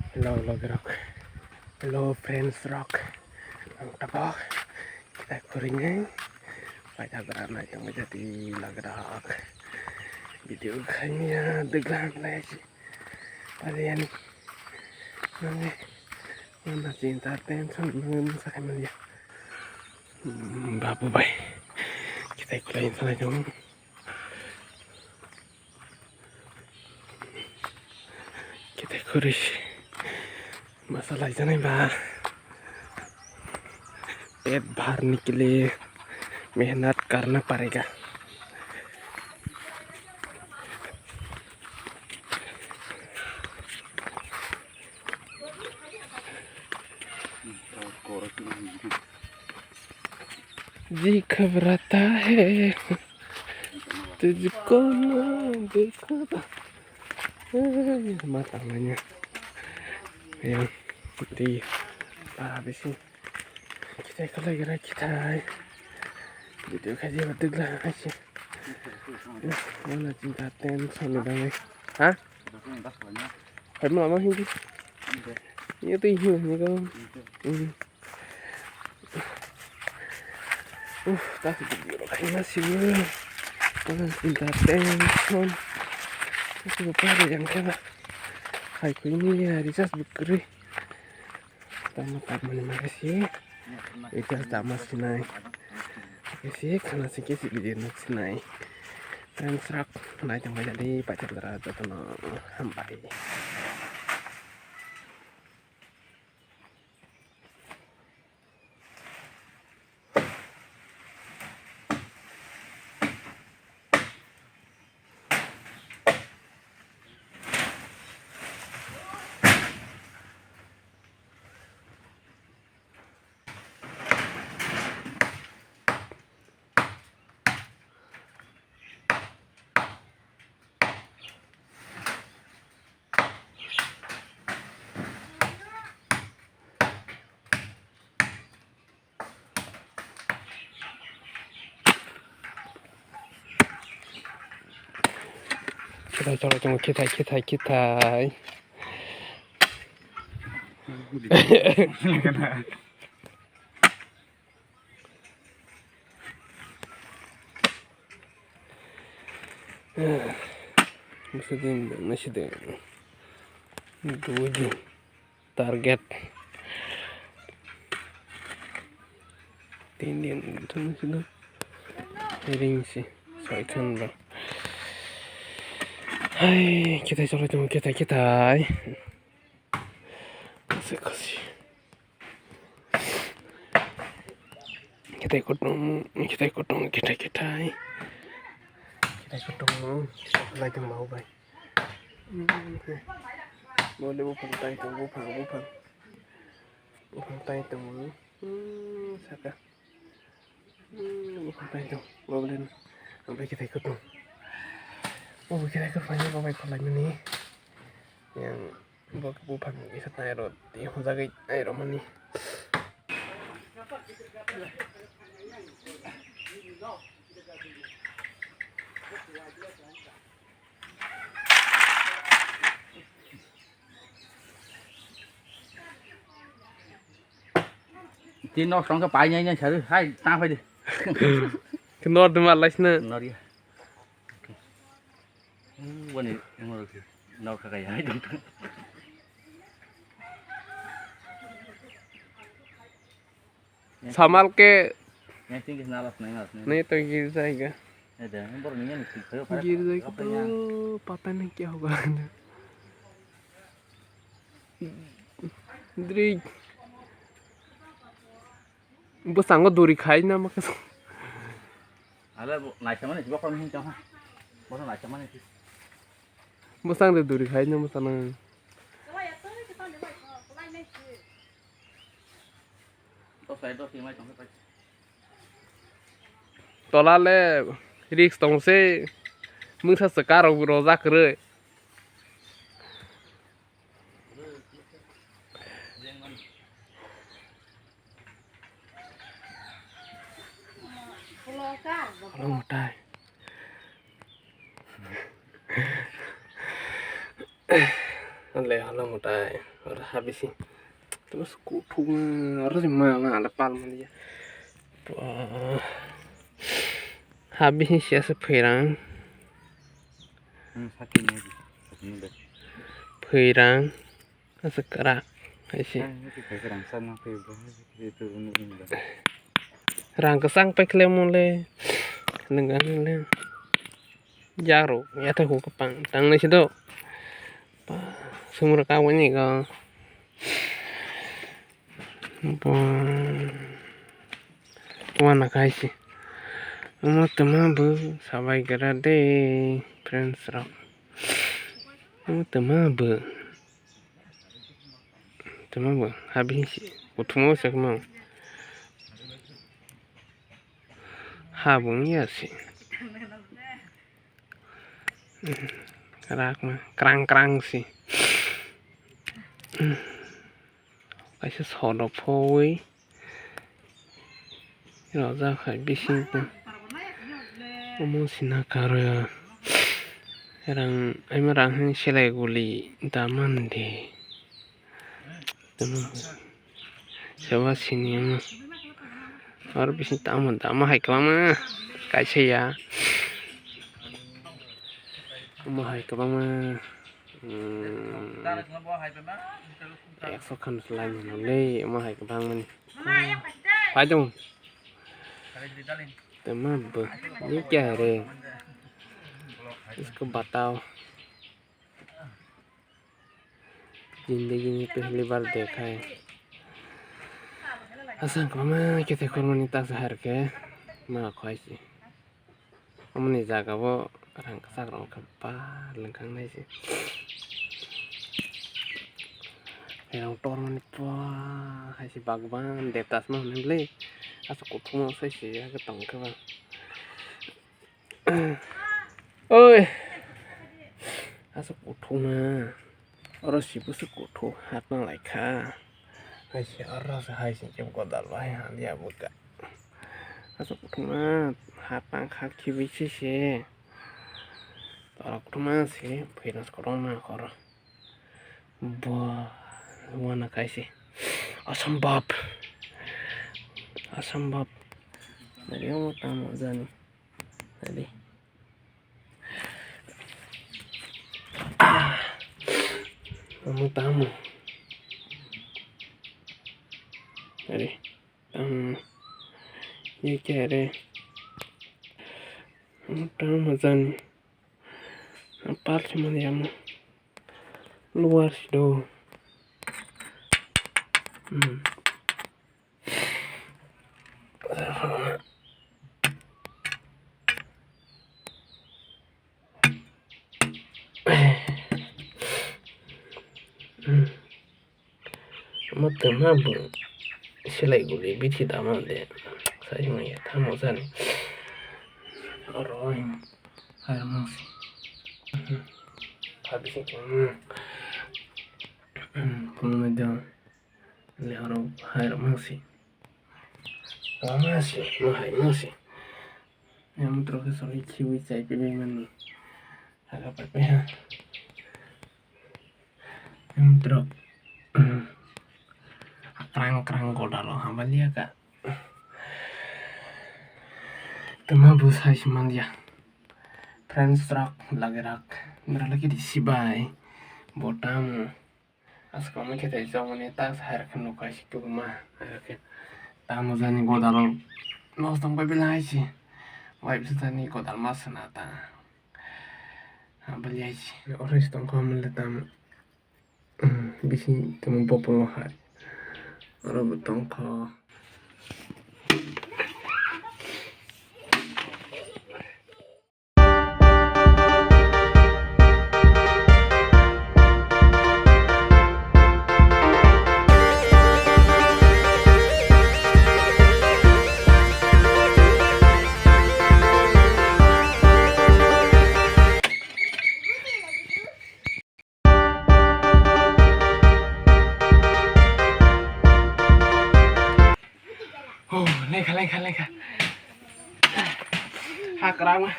Hello, Log Rock. Hello, friends Rock. Ang tabak. Kita kuringin. Baca berana yang menjadi Log Rock. Video kayaknya degan lagi. Kalian nanti mana cinta tension saya melihat. Babu bay. Kita ikulain sana jom. Kita kuris. Masalah itu nih bah. पेट भरने के लिए मेहनत करना पड़ेगा। जी घबराता है तुझको ना देखो matanya yang di habis ini kita kalau kita video kaji betul lah aja mana cinta tension udah nih hah phải mà hindi như tuy nhiên như không ta phải video nó khay nó xíu mana cinta tension itu apa ada yang kena hai ku ini ya Risa bekerja tamat makasih itu tamat sinai makasih karena sedikit video nak sinai dan serak naik yang banyak di pacar terasa tenang sampai kita coba kita masih tujuh target tindian itu masih miring sih soalnya lah. Hai kita coba kita kasih kita ikut dong lagi mau baik boleh bukan tay itu saka bukan tay itu boleh sampai kita ikut dong kita ikut banyak bapak kolanya nih yang buat bukan bisa naik roti jaga air nih Thì nó xong cái bài nhanh chờ hai ta phải đi cái nốt mà lấy nữa nó điวันนี้เราขยายดูsamal ke yang tinggi nalas नहीं तो गिर जाएगा ada baru nih गिर जाएगा तो पता नहीं क्या होगा Drik bố sáng có đùi khai na mà cái ala lại sama nih coba kalau nih coba baru lại sama nih bố sáng được đùi khai na mà sana tola le risk tong se mưng sa ska ro ra kre một tay lẹ hala mutai ora habisi terus kutung ora mana ada palma dia habis ni siapa perang sakit ni sakit perang sekarang sih kerang sama itu rang kesang pekle mulai dengan le jaru ya tahu kepang tang ni situ sumur kawan ni kau mana kai sih mau teman bu sabai gerade friends rak mau teman bu habis sih utmu sekmau habung ya sih kerak mah kerang sih kasih soda poi ya za khai bisin tu omong sinakar erang emerang selai guli daman de teman siapa sini mah और बिसी ताम hai kama kaise ya hai kama ekso kan selain le hai kama man pajong teman bu ये क्या है रे इसको बताओ जिंदगी में पहली बार देखा है asal kama kita komunitas harga mah kau sih kamu nih jaga bo orang kesak orang kepar lengkang nih sih yang turun nih po kasih bagban detas mah nih asal kutu mau sih ya ketong ke bang oi asal kutu mah orang sibuk sekutu hat nang laika hai si arah hai si kem kodal wahai dia buka asal kutuma hatang hak kiwi sih orang kutuma sih virus corona kor bah wana kai sih asam bab dari yang tamu zani tadi tamu अरे ये क्या रे मजा नहीं पाल cuma dia luar sih do teman bu selai guli biti daman deh saya cuma ya tamu sana orang air masih habis itu pun medan le orang air masih yang terus soal kiwi saya pilih mana agak berbeda yang terus kerang goda loh hamba lihat kak teman bus hai cuman dia friends rak lagi di sibai botamu as kamu kita jauh nih tas hari kan nukai sih tuh mah hari tamu zani goda loh mau sampai bilang sih wah bisa tani goda mas nata hamba lihat sih orang itu kamu lihat tamu bisa teman populor hari orang betul kau Leka hak ramah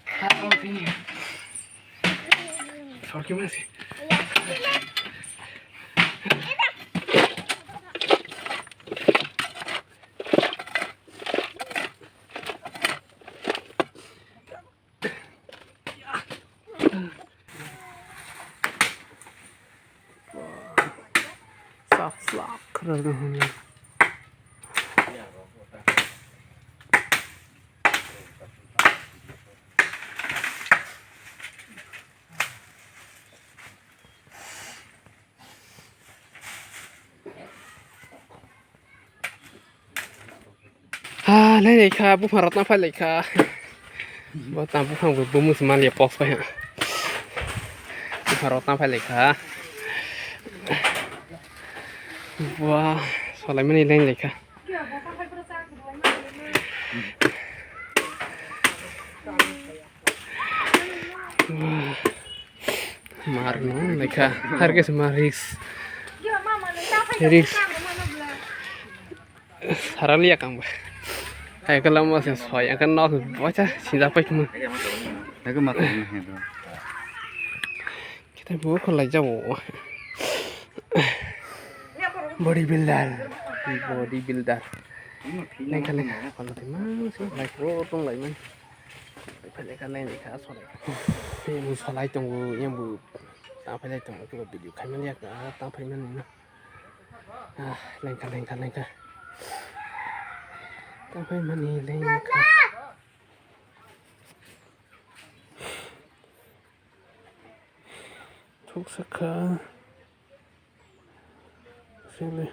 hak ini Sorry masih. Slak keren. Lấy này kha bút harap na phải lấy kha bút tam bút hàng bút mua seman liệp box phải hả bút harap na phải lấy kha wah soalnya mana lain lấy kha mar no lấy kha harga semar risk sarali ya kang ay kalau masih soy akan nol baca cinta apa cuma Aku makan itu. kita bawa kalau jauh bodybuilder lain kali kalau teman sih like rotong lain man pada kali ini khá soalnya yang soalnya tunggu yang bu tak pada tunggu kalau video kami lihat tak pada mana lain kali tapi mana lain Çok sıkı. Seni.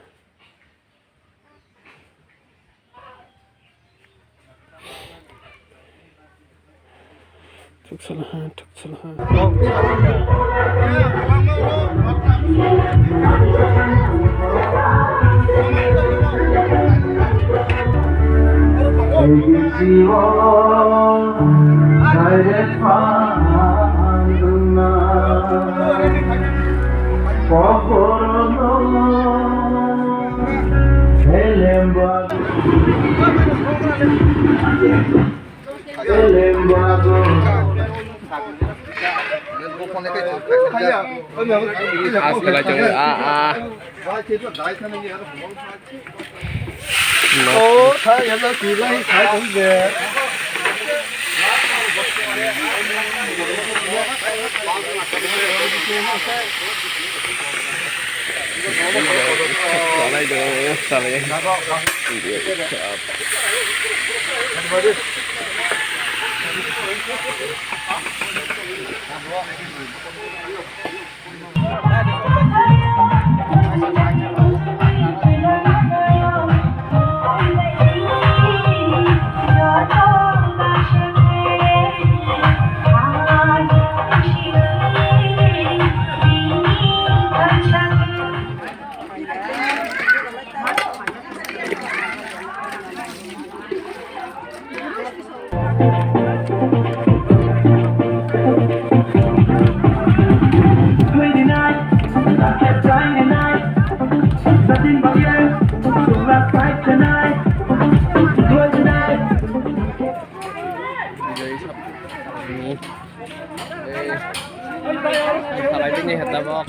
Çok sıkı. Asal aja Ồ, thấy em nó kỳ lấy phải cũng về. Saleh. Salah ini hata bok.